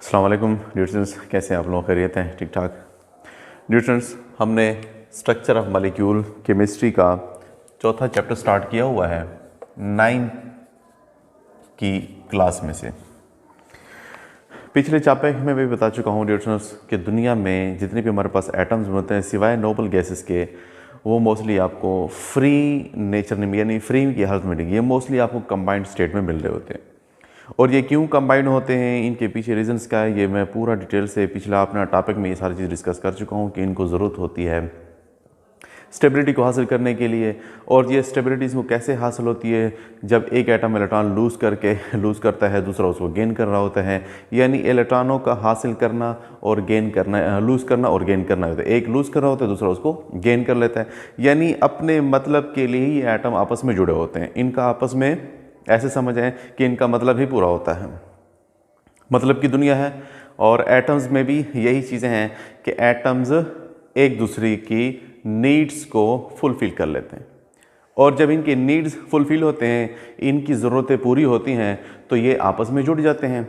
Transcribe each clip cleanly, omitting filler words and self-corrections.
अस्सलाम वालेकुम न्यूट्रिशंस, कैसे हैं आप लोग? खैरियत हैं? ठीक ठाक। न्यूट्रिशंस, हमने स्ट्रक्चर ऑफ मॉलिक्यूल केमिस्ट्री का चौथा चैप्टर स्टार्ट किया हुआ है 9 की क्लास में से। पिछले चैप्टर में भी बता चुका हूँ न्यूट्रिशंस कि दुनिया में जितने भी हमारे पास एटम्स होते हैं सिवाय नोबल गैसेस के, वो मोस्टली आपको फ्री नेचर में यानी फ्री की हालत में मिलेंगे। ये मोस्टली आपको कंबाइंड स्टेट में मिल रहे होते हैं। और ये क्यों कंबाइंड होते हैं, इनके पीछे रीजंस क्या है, ये मैं पूरा डिटेल से पिछला अपना टॉपिक में ये सारी चीज़ डिस्कस कर चुका हूँ कि इनको ज़रूरत होती है स्टेबिलिटी को हासिल करने के लिए। और ये स्टेबिलिटी इसको कैसे हासिल होती है, जब एक एटम इलेक्ट्रॉन लूज़ करता है, दूसरा उसको गेन कर रहा होता है। यानी इलेक्ट्रॉनों का हासिल करना और गेन करना, लूज़ करना और गेन करना होता है। एक लूज़ कर रहा होता है, दूसरा उसको गेन कर लेता है। यानी अपने मतलब के लिए ही एटम आपस में जुड़े होते हैं। इनका आपस में ऐसे समझें कि इनका मतलब ही पूरा होता है, मतलब की दुनिया है। और एटम्स में भी यही चीज़ें हैं कि एटम्स एक दूसरे की नीड्स को फुलफ़िल कर लेते हैं। और जब इनके नीड्स फुलफ़िल होते हैं, इनकी ज़रूरतें पूरी होती हैं, तो ये आपस में जुड़ जाते हैं।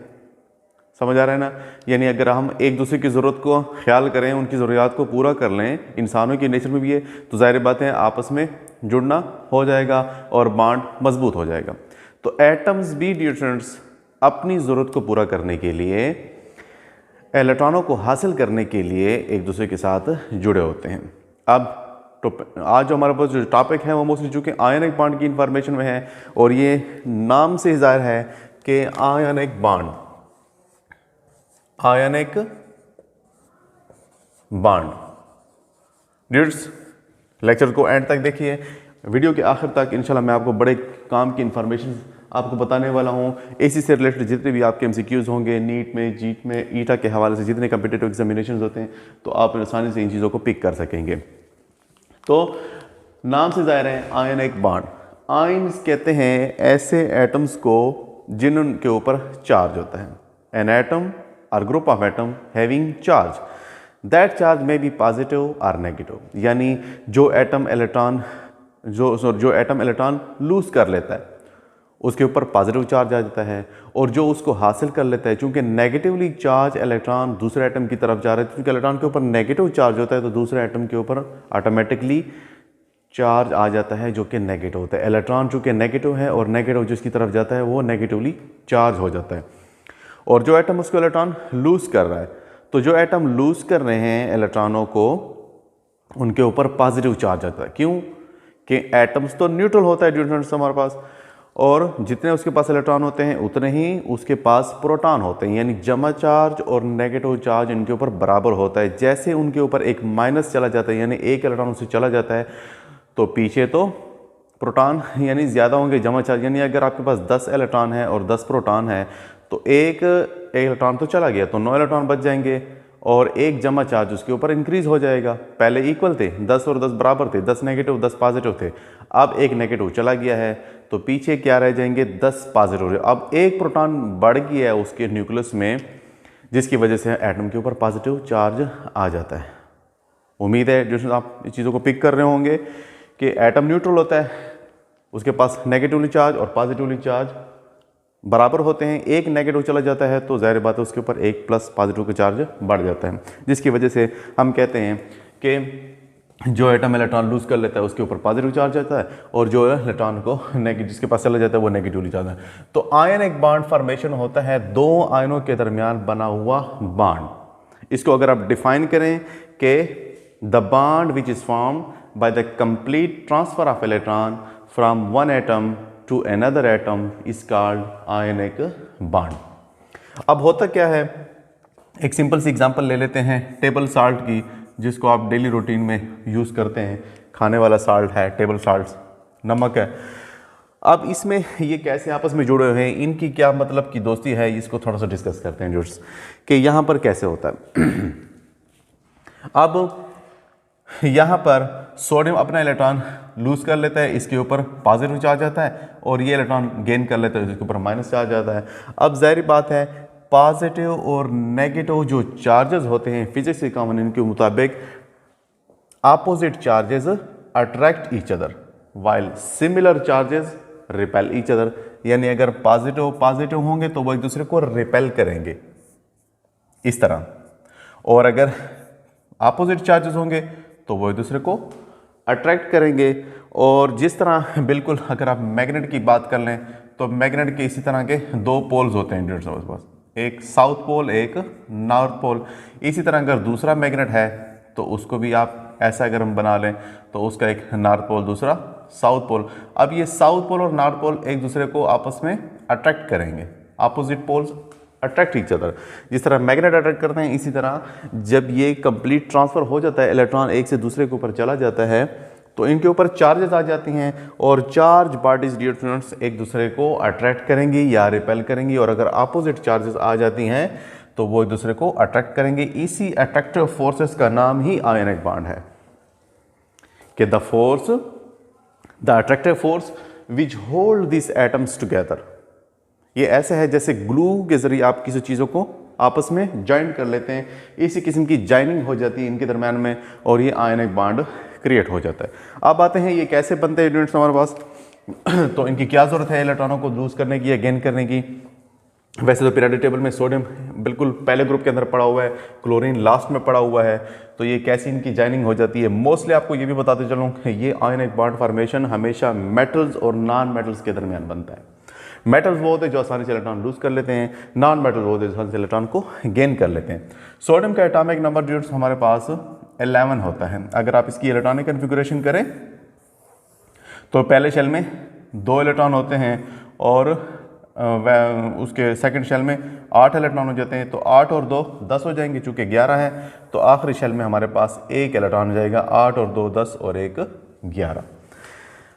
समझ आ रहा है ना? यानी अगर हम एक दूसरे की ज़रूरत को ख्याल करें, उनकी ज़रूरियात को पूरा कर लें, इंसानों के नेचर में भी है, तो ज़ाहिर बात है आपस में जुड़ना हो जाएगा और बॉन्ड मजबूत हो जाएगा। तो एटम्स भी न्यूट्रॉन्स अपनी ज़रूरत को पूरा करने के लिए, इलेक्ट्रॉनों को हासिल करने के लिए एक दूसरे के साथ जुड़े होते हैं। अब तो आज जो हमारे पास जो टॉपिक है वो मोस्टली चूँकि आयनिक बॉन्ड की इंफॉर्मेशन में है, और ये नाम से जाहिर है कि आयनिक बॉन्ड ड्यूट्स, लेक्चर को एंड तक देखिए। वीडियो के आखिर तक इंशाल्लाह मैं आपको बड़े काम की इंफॉर्मेशन आपको बताने वाला हूँ। इसी से रिलेटेड जितने भी आपके एमसीक्यूज़ होंगे नीट में, जीट में, ईटा के हवाले से जितने कम्पिटिटिव एग्जामिनेशन होते हैं, तो आप आसानी से इन चीज़ों को पिक कर सकेंगे। तो नाम से ज़ाहिर है आयनिक बॉन्ड। आयन्स कहते हैं ऐसे एटम्स को जिनके ऊपर चार्ज होता है। एन एटम और group of atom having charge, that charge में बी पॉजिटिव और नेगेटिव। यानी जो एटम इलेक्ट्रॉन लूज़ कर लेता है उसके ऊपर पॉजिटिव चार्ज आ जाता है, और जो उसको हासिल कर लेता है, चूंकि नेगेटिवली चार्ज इलेक्ट्रॉन दूसरे एटम की तरफ जा रहे हैं, क्योंकि इलेक्ट्रॉन के ऊपर नेगेटिव चार्ज होता है, तो दूसरे एटम के ऊपर ऑटोमेटिकली चार्ज आ जाता है जो कि नेगेटिव होता है। इलेक्ट्रॉन चूंकि नेगेटिव है और नेगेटिव जिसकी तरफ जाता है वो नेगेटिवली चार्ज हो जाता है। और जो एटम उसको इलेक्ट्रॉन लूज़ कर रहा है, तो जो एटम लूज़ कर रहे हैं इलेक्ट्रॉनों को, उनके ऊपर पॉजिटिव चार्ज आता है। क्यों? कि एटम्स तो न्यूट्रल होता है न्यूट्रॉन्स हमारे पास, और जितने उसके पास इलेक्ट्रॉन होते हैं उतने ही उसके पास प्रोटॉन होते हैं। यानी जमा चार्ज और नेगेटिव चार्ज इनके ऊपर बराबर होता है। जैसे उनके ऊपर एक माइनस चला जाता है, यानी एक इलेक्ट्रॉन उससे चला जाता है, तो पीछे तो प्रोटॉन यानी ज़्यादा होंगे जमा चार्ज। यानी अगर आपके पास 10 इलेक्ट्रॉन है और 10 प्रोटॉन है, तो एक इलेक्ट्रॉन तो चला गया, तो 9 इलेक्ट्रॉन बच जाएंगे, और एक जमा चार्ज उसके ऊपर इंक्रीज हो जाएगा। पहले इक्वल थे, 10 और 10 बराबर थे, 10 नेगेटिव 10 पॉजिटिव थे। अब एक नेगेटिव चला गया है, तो पीछे क्या रह जाएंगे? 10 पॉजिटिव। अब एक प्रोटॉन बढ़ गया है उसके न्यूक्लियस में, जिसकी वजह से एटम के ऊपर पॉजिटिव चार्ज आ जाता है। उम्मीद है जो आप इस चीज़ों को पिक कर रहे होंगे कि एटम न्यूट्रल होता है, उसके पास नेगेटिवली चार्ज और पॉजिटिवली चार्ज बराबर होते हैं। एक नेगेटिव चला जाता है तो जाहिर बात है उसके ऊपर एक प्लस पॉजिटिव का चार्ज बढ़ जाता है, जिसकी वजह से हम कहते हैं कि जो एटम इलेक्ट्रॉन लूज़ कर लेता है उसके ऊपर पॉजिटिव चार्ज आता है, और जो इलेक्ट्रॉन को जिसके पास चला जाता है वो नेगेटिवली चार्ज है। तो आयनिक बॉन्ड फॉर्मेशन होता है दो आयनों के दरमियान बना हुआ बॉन्ड। इसको अगर आप डिफाइन करें कि the bond which is form by the complete transfer of electron from one atom to another atom is called ionic bond. अब होता क्या है, एक सिंपल सी एग्जांपल ले लेते हैं टेबल साल्ट की, जिसको आप डेली रूटीन में यूज़ करते हैं। खाने वाला साल्ट है, टेबल साल्ट, नमक है। अब इसमें ये कैसे आपस में जुड़े हुए हैं, इनकी क्या मतलब की दोस्ती है, इसको थोड़ा सा डिस्कस करते हैं जोर्स कि यहाँ पर कैसे होता है। अब यहाँ पर सोडियम अपना इलेक्ट्रॉन लूज़ कर लेता है, इसके ऊपर पॉजिटिव चार्ज आता है, और ये इलेक्ट्रॉन गेन कर लेता है, इसके ऊपर माइनस चार्ज आता है। अब जाहिर बात है पॉजिटिव और नेगेटिव जो चार्जेस होते हैं फिजिक्स के कानून के मुताबिक, opposite charges attract each other while similar charges repel each other. यानी अगर पॉजिटिव होंगे तो वो एक दूसरे को रिपेल करेंगे, इस तरह। और अगर अपोजिट चार्जेस होंगे तो वो एक दूसरे को अट्रैक्ट करेंगे। और जिस तरह बिल्कुल अगर आप मैग्नेट की बात कर लें तो मैग्नेट के इसी तरह के दो पोल्स होते हैं इंडियन हमारे पास, एक साउथ पोल एक नॉर्थ पोल। इसी तरह अगर दूसरा मैग्नेट है तो उसको भी आप ऐसा अगर हम बना लें तो उसका एक नॉर्थ पोल दूसरा साउथ पोल। अब ये साउथ पोल और नॉर्थ पोल एक दूसरे को आपस में अट्रैक्ट करेंगे, opposite poles attract each other. जिस तरह मैग्नेट अट्रैक्ट करते हैं इसी तरह जब ये कंप्लीट ट्रांसफ़र हो जाता है, इलेक्ट्रॉन एक से दूसरे के ऊपर चला जाता है तो इनके ऊपर चार्जेस आ जाती हैं और चार्ज बॉडीज डियर स्टूडेंट्स एक दूसरे को अट्रैक्ट करेंगी या रिपेल करेंगी। और अगर अपोजिट चार्जेस आ जाती हैं तो वो एक दूसरे को अट्रैक्ट करेंगे। इसी अट्रैक्टिव फोर्सेस का नाम ही आयनिक बॉन्ड है कि the attractive force which hold this atoms together. ये ऐसा है जैसे ग्लू के जरिए आप किसी चीज़ों को आपस में ज्वाइन कर लेते हैं, इसी किस्म की ज्वाइनिंग हो जाती है इनके दरम्यान में और ये आयनिक बॉन्ड क्रिएट हो जाता है। अब आते हैं ये कैसे बनते हैं यूनिट्स हमारे पास तो इनकी क्या ज़रूरत है इलेक्ट्रॉनों को लूज करने की या गेन करने की। वैसे तो पीरियोडिक टेबल में सोडियम बिल्कुल पहले ग्रुप के अंदर पड़ा हुआ है, क्लोरीन लास्ट में पड़ा हुआ है। तो ये कैसी इनकी ज्वाइनिंग हो जाती है। मोस्टली आपको ये भी बताते चलूँ कि ये आयनिक बॉन्ड फॉर्मेशन हमेशा मेटल्स और नॉन मेटल्स के दरमियान बनता है। मेटल्स वो होते हैं जो आसानी से इलेक्ट्रॉन लूज कर लेते हैं, नॉन मेटल वो होते हैं जो आसानी से इलेक्ट्रॉन को गेन कर लेते हैं। सोडियम का एटॉमिक नंबर जो हमारे पास 11 होता है। अगर आप इसकी इलेक्ट्रॉनिक कन्फिगरेशन करें तो पहले शेल में 2 इलेक्ट्रॉन होते हैं और उसके सेकंड शेल में 8 इलेक्ट्रॉन हो जाते हैं। तो 8 और 2 10 हो जाएंगे, चूँकि 11 है तो आखिरी शेल में हमारे पास 1 इलेक्ट्रॉन हो जाएगा। 8 और 2 10 और 1 11।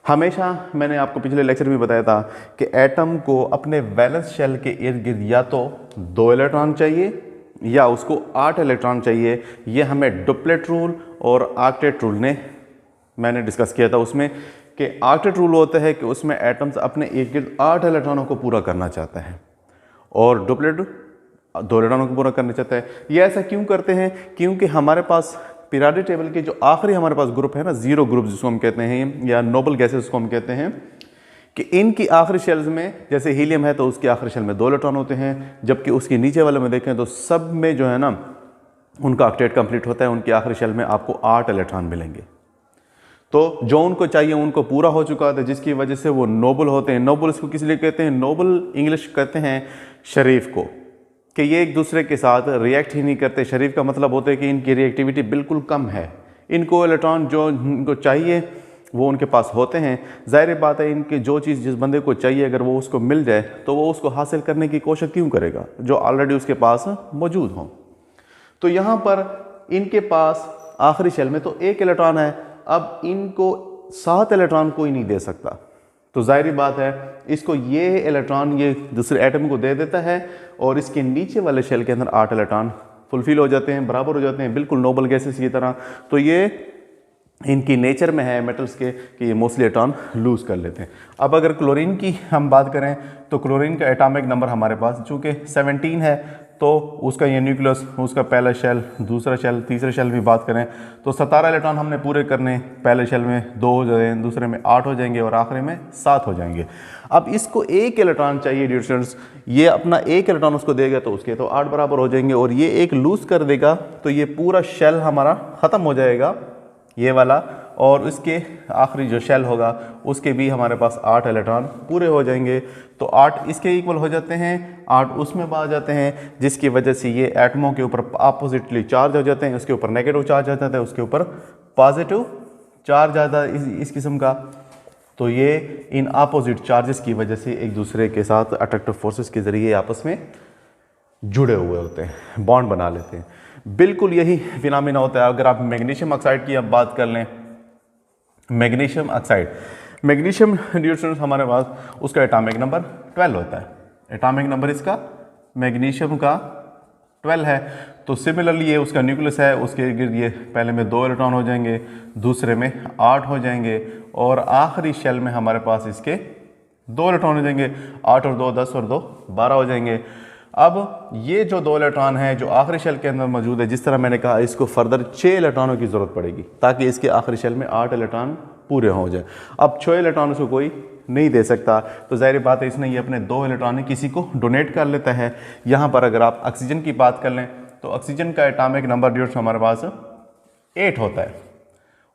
हमेशा मैंने आपको पिछले लेक्चर में बताया था कि एटम को अपने वैलेंस शेल के इर्द गिर्द या तो 2 इलेक्ट्रॉन चाहिए या उसको 8 इलेक्ट्रॉन चाहिए। ये हमें डुप्लेट रूल और ऑक्टेट रूल ने मैंने डिस्कस किया था उसमें कि ऑक्टेट रूल होता है कि उसमें एटम्स अपने इर्द गिर्द 8 इलेक्ट्रॉनों को पूरा करना चाहता है और डुप्लेट 2 इलेक्ट्रॉनों को पूरा करना चाहता है। ये ऐसा क्यों करते हैं? क्योंकि हमारे पास पीरियोडिक टेबल के जो आखिरी हमारे पास ग्रुप है ना, जीरो ग्रुप जिसको हम कहते हैं या नोबल गैसेस जिसको हम कहते हैं, कि इनकी आखिरी शेल्स में जैसे हीलियम है तो उसके आखिरी शेल में 2 इलेक्ट्रॉन होते हैं, जबकि उसके नीचे वाले में देखें तो सब में जो है ना उनका ऑक्टेट कंप्लीट होता है, उनकी आखिरी शेल में आपको 8 इलेक्ट्रॉन मिलेंगे। तो जो उनको चाहिए उनको पूरा हो चुका होता है, जिसकी वजह से वो नोबल होते हैं। नोबल इसको किस लिए कहते हैं? नोबल इंग्लिश कहते हैं शरीफ को, कि ये एक दूसरे के साथ रिएक्ट ही नहीं करते। शरीफ का मतलब होता है कि इनकी रिएक्टिविटी बिल्कुल कम है, इनको इलेक्ट्रॉन जो इनको चाहिए वो उनके पास होते हैं। जाहिर बात है इनके जो चीज़ जिस बंदे को चाहिए अगर वो उसको मिल जाए तो वो उसको हासिल करने की कोशिश क्यों करेगा जो ऑलरेडी उसके पास मौजूद हो। तो यहाँ पर इनके पास आखिरी शेल में तो 1 इलेक्ट्रॉन है, अब इनको 7 इलेक्ट्रॉन कोई नहीं दे सकता। तो जाहिर बात है इसको ये इलेक्ट्रॉन ये दूसरे एटम को दे देता है और इसके नीचे वाले शेल के अंदर 8 इलेक्ट्रॉन फुलफिल हो जाते हैं, बराबर हो जाते हैं, बिल्कुल नोबल गैसेस की तरह। तो ये इनकी नेचर में है मेटल्स के कि ये मोस्टली इलेक्ट्रॉन लूज कर लेते हैं। अब अगर क्लोरीन की हम बात करें तो क्लोरीन का एटॉमिक नंबर हमारे पास चूँकि 17 है तो उसका ये न्यूक्लियस, उसका पहला शेल, दूसरा शेल, तीसरे शेल भी बात करें तो 17 इलेक्ट्रॉन हमने पूरे करने। पहले शेल में 2 हो जाएंगे, दूसरे में 8 हो जाएंगे और आखिरी में 7 हो जाएंगे। अब इसको 1 इलेक्ट्रॉन चाहिए डियर स्टूडेंट्स, ये अपना 1 इलेक्ट्रॉन उसको देगा तो उसके तो 8 बराबर हो जाएंगे और ये एक लूज कर देगा तो ये पूरा शेल हमारा ख़त्म हो जाएगा ये वाला, और इसके आखिरी जो शेल होगा उसके भी हमारे पास 8 इलेक्ट्रॉन पूरे हो जाएंगे। तो 8 इसके इक्वल हो जाते हैं, 8 उसमें आ जाते हैं, जिसकी वजह से ये एटमों के ऊपर अपोजिटली चार्ज हो जाते हैं। उसके ऊपर नेगेटिव चार्ज आ जाता है, उसके ऊपर पॉजिटिव चार्ज आता है इस किस्म का। तो ये इन अपोजिट चार्जेस की वजह से एक दूसरे के साथ अट्रैक्टिव फोर्सेस के ज़रिए आपस में जुड़े हुए होते हैं, बॉन्ड बना लेते हैं। बिल्कुल यही फिनोमेना होता है। अगर आप मैग्नीशियम ऑक्साइड की अब बात कर लें, मैग्नीशियम ऑक्साइड, मैग्नीशियम ड्यूरेशन हमारे पास उसका एटॉमिक नंबर 12 होता है। एटॉमिक नंबर इसका मैग्नीशियम का 12 है। तो सिमिलरली ये उसका न्यूक्लियस है, उसके इर्द ये पहले में 2 इलेक्ट्रॉन हो जाएंगे, दूसरे में 8 हो जाएंगे और आखिरी शेल में हमारे पास इसके 2 इलेक्ट्रॉन हो जाएंगे। 8 और 2 10 और 2 12 हो जाएंगे। अब ये जो 2 इलेक्ट्रॉन है जो आखिरी शेल के अंदर मौजूद है, जिस तरह मैंने कहा इसको फर्दर 6 इलेक्ट्रॉनों की ज़रूरत पड़ेगी ताकि इसके आखिरी शेल में 8 इलेक्ट्रॉन पूरे हो जाए। अब 6 इलेक्ट्रॉन उसको कोई नहीं दे सकता, तो जाहिर बात है इसने ये अपने 2 इलेक्ट्रॉन किसी को डोनेट कर लेता है। यहाँ पर अगर आप ऑक्सीजन की बात कर लें तो ऑक्सीजन का एटॉमिक नंबर डियर हमारे पास 8 होता है।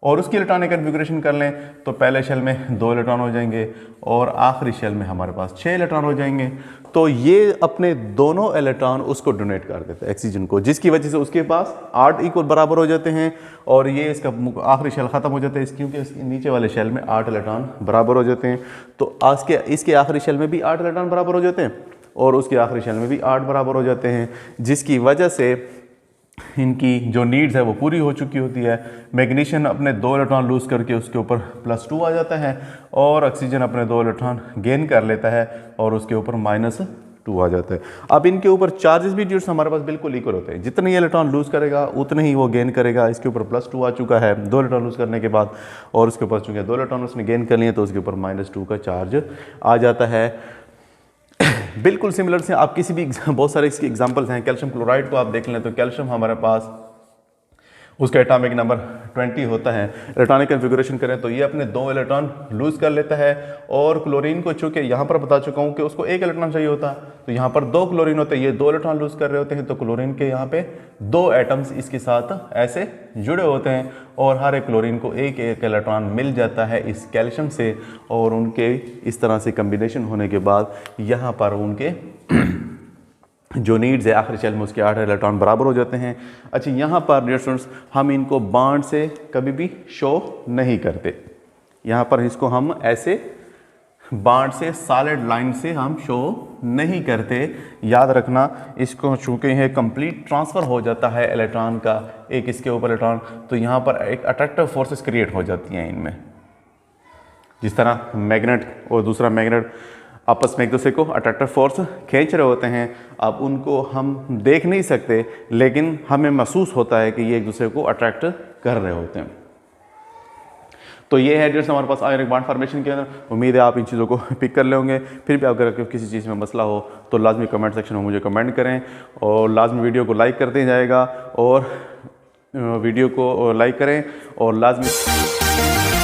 और उसकी इलेक्ट्रॉनिक कन्फिगरेशन कर लें तो पहले शेल में 2 इलेक्ट्रॉन हो जाएंगे और आखिरी शेल में हमारे पास 6 इलेक्ट्रॉन हो जाएंगे। तो ये अपने दोनों इलेक्ट्रॉन उसको डोनेट कर देते हैं ऑक्सीजन को, जिसकी वजह से उसके पास 8 इक्वल बराबर हो जाते हैं और ये इसका आखिरी शेल ख़त्म हो जाता है क्योंकि इसके नीचे वाले शेल में 8 इलेक्ट्रॉन बराबर हो जाते हैं। तो इसके आखिरी शेल में भी 8 इलेक्ट्रॉन बराबर हो जाते हैं और उसके आखिरी शेल में भी 8 बराबर हो जाते हैं, जिसकी वजह से इनकी जो नीड्स है वो पूरी हो चुकी होती है। मैग्नीशियम अपने 2 इलेक्ट्रॉन लूज़ करके उसके ऊपर +2 आ जाता है और ऑक्सीजन अपने 2 इलेक्ट्रॉन गेन कर लेता है और उसके ऊपर -2 आ जाता है। अब इनके ऊपर चार्जेस भी जो हमारे पास बिल्कुल इक्वल होते हैं, जितने ये इलेक्ट्रॉन लूज़ करेगा उतने ही वो गेन करेगा। इसके ऊपर +2 आ चुका है 2 इलेक्ट्रॉन लूज़ करने के बाद और उसके ऊपर चूँकि 2 इलेक्ट्रॉन उसने गेन कर लिए तो उसके ऊपर -2 का चार्ज आ जाता है। बिल्कुल सिमिलर से आप किसी भी बहुत सारे इसके एग्जांपल्स हैं। कैल्शियम क्लोराइड को आप देख लें तो कैल्शियम हमारे पास उसका एटॉमिक नंबर 20 होता है। इलेक्ट्रॉनिक कन्फिगरेशन करें तो ये अपने 2 इलेक्ट्रॉन लूज़ कर लेता है और क्लोरीन को चूँकि यहाँ पर बता चुका हूँ कि उसको 1 इलेक्ट्रॉन चाहिए होता है, तो यहाँ पर 2 क्लोरीन होते हैं, ये 2 इलेक्ट्रॉन लूज़ कर रहे होते हैं, तो क्लोरीन के यहाँ पे 2 एटम्स इसके साथ ऐसे जुड़े होते हैं और हर एक क्लोरीन को एक इलेक्ट्रॉन मिल जाता है इस कैल्शियम से और उनके इस तरह से कम्बिनेशन होने के बाद यहाँ पर उनके जो नीड्स है आखिरी शेल में उसके 8 इलेक्ट्रॉन बराबर हो जाते हैं। अच्छा, यहाँ पर डियर स्टूडेंट्स हम इनको बॉन्ड से कभी भी शो नहीं करते, यहाँ पर इसको हम ऐसे बॉन्ड से सॉलिड लाइन से हम शो नहीं करते। याद रखना, इसको चूँकि ये कंप्लीट ट्रांसफ़र हो जाता है इलेक्ट्रॉन का एक इसके ऊपर इलेक्ट्रॉन, तो यहाँ पर एक अट्रैक्टिव फोर्सेस क्रिएट हो जाती हैं इनमें। जिस तरह मैग्नेट और दूसरा मैग्नेट आपस में एक दूसरे को अट्रैक्टिव फोर्स खींच रहे होते हैं, अब उनको हम देख नहीं सकते लेकिन हमें महसूस होता है कि ये एक दूसरे को अट्रैक्ट कर रहे होते हैं। तो ये है डियर्स हमारे पास आयनिक बॉन्ड फॉर्मेशन के अंदर। उम्मीद है आप इन चीज़ों को पिक कर लेंगे। फिर भी अगर किसी चीज़ में मसला हो तो लाजमी कमेंट सेक्शन में मुझे कमेंट करें और लाजमी वीडियो को लाइक करते जाएगा और वीडियो को लाइक करें और लाजमी